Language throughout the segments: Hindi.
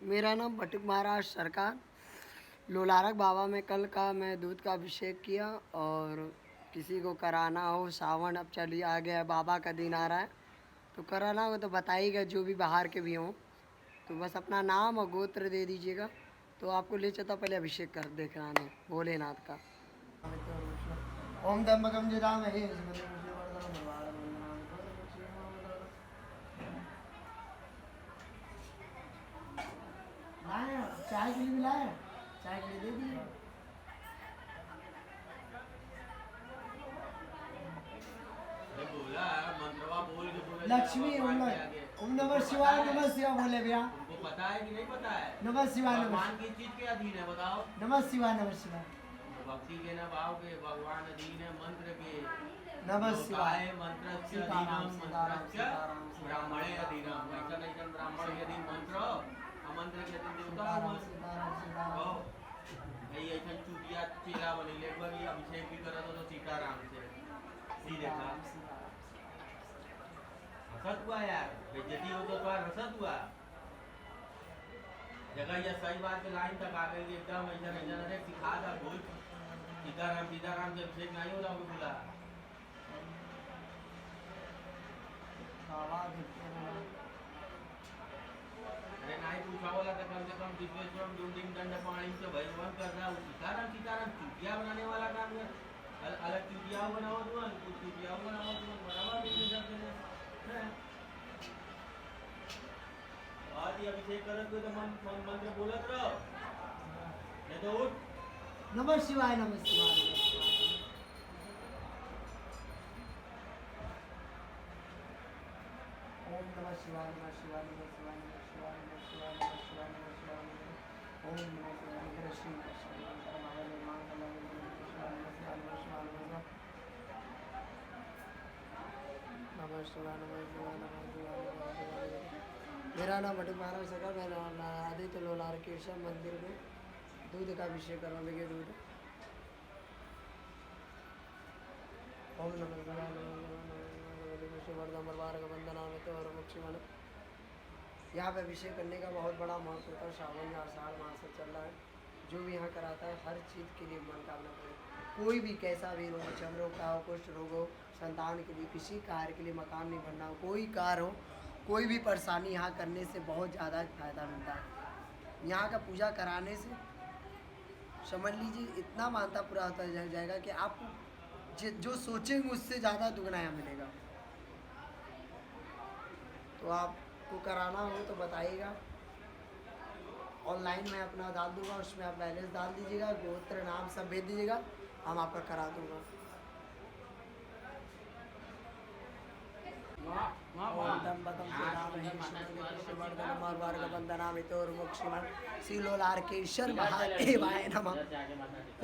मेरा नाम बटुक महाराज सरकार। लोलारक बाबा में कल का मैं दूध का अभिषेक किया और किसी को कराना हो, सावन अब चली आ गया, बाबा का दिन आ रहा है तो कराना हो तो बताइएगा, जो भी बाहर के भी हों तो बस अपना नाम और गोत्र दे दीजिएगा तो आपको ले चलता पहले अभिषेक कर दिखलाने भोलेनाथ का। ओम त्र्यंबकम यजामहे चाय के लिए भी लाए, चाय के लिए दे दिए। लक्ष्मी ओम नमः शिवाय, नमः शिवाय बोले भैया। तुमको पता है कि नहीं पता है? नमः शिवाय। भगवान की चीज के अधीन है, बताओ। नमः शिवाय, नमः शिवाय। भक्ति के न भाव के भगवान अधीन है, मंत्र के नमः शिवाय। मंत्रस्य अधीनम मंत्रस्य ब्राह्मणे अधीनम। ऐसा नहीं कि ब्राह्मण के अधीन मंत्र, अमंत्र के अधीन देवता हो। भाई ऐसा चूतिया चेला बनी ले बनी, अभिषेक भी करा तो सीताराम से सीधे था। हसत हुआ यार, बेइज्जती हो तो हसत हुआ। जगह या सही बात के लाइन तक आ गई एकदम ऐसा नहीं अरे सिखा था बोल सीताराम से अभिषेक नहीं हो रहा बोला। अरे नहीं पूछा बोला था कम से कम विश्वेश्वरम दुंडिम दंड पाणी से भगवान कर रहा हूँ। सीताराम चुटिया बनाने वाला काम है। अलग चुटिया बनाओ तुम, कुछ चुटिया बनाओ तुम, बराबर आज ही अभिषेक करत तो मंत्र बोलत रहो, नहीं तो उठ। नमः शिवाय, नमः शिवाय। ओम नमः शिवाय, नमः शिवाय, नमः शिवाय, नमः शिवाय, नमः शिवाय, नमः शिवाय, नमः शिवाय। ओम नमः शिवाय, श्री कृष्ण नमः शिवाय, नमः शिवाय, नमः शिवाय। मेरा नाम बटुक महाराज सरकार। मैं आदित्य लोलार केशव मंदिर में दूध का अभिषेक करवाने के दूध। ओम नमः शिवाय, वंदना में तो और मुख्यमण। यहाँ पे अभिषेक करने का बहुत बड़ा महत्व होता है। श्रावण या आषाढ़ मास से चल रहा है। जो भी यहाँ कराता है हर चीज़ के लिए मनोकामना करे, कोई भी कैसा भी रोग, चर्म रोग का हो, कुष्ठ रोग हो, संतान के लिए, किसी कार्य के लिए, मकान नहीं बनना हो, कोई कार्य हो, कोई भी परेशानी यहाँ करने से बहुत ज़्यादा फायदा मिलता है। यहाँ का पूजा कराने से समझ लीजिए इतना मानता पूरा होता जाएगा कि आपको जो सोचेंगे उससे ज़्यादा दुगना यहाँ मिलेगा। तो आपको कराना हो तो बताइएगा, ऑनलाइन मैं अपना डाल दूंगा, उसमें आप बैलेंस डाल दीजिएगा, गोत्र नाम सब भेज दीजिएगा, हम आपका करा दूंगा। श्रीलोलार्केश्वर महादेवाय नमः।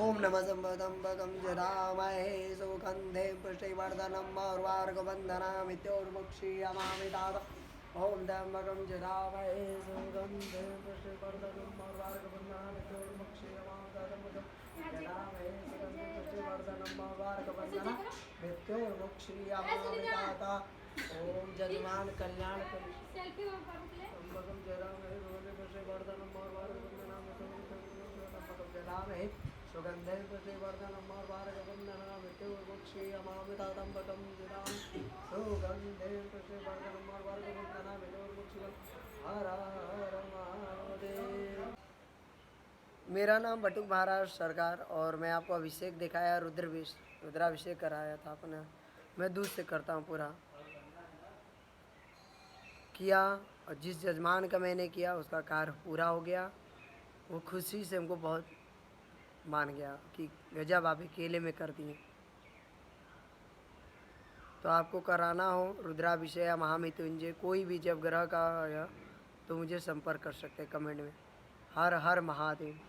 ओम नमः सम्बदम्बकं जरामहे सुगन्धे पुष्टिवर्धनम् उर्वारुकवन्दनामित्योर्मुक्षीयमामि तात। ओम त्र्यंबकं जरामहे सुगन्धे पुष्टिवर्धनम् उर्वारुकवन्दनामित्योर्मुक्षीयमामि तात। ओम जगमान कल्याण सुगंधे वर्धनम हर हर महादेव। मेरा नाम बटुक महाराज सरकार और मैं आपको अभिषेक दिखाया, रुद्राभिषेक कराया था अपने। मैं दूध से करता हूँ पूरा किया और जिस जजमान का मैंने किया उसका कार्य पूरा हो गया। वो खुशी से हमको बहुत मान गया कि गजब आप अकेले में कर दिए। तो आपको कराना हो रुद्राभिषेक या महामृत्युंजय कोई भी जब ग्रह का आया तो मुझे संपर्क कर सकते हैं कमेंट में। हर हर महादेव।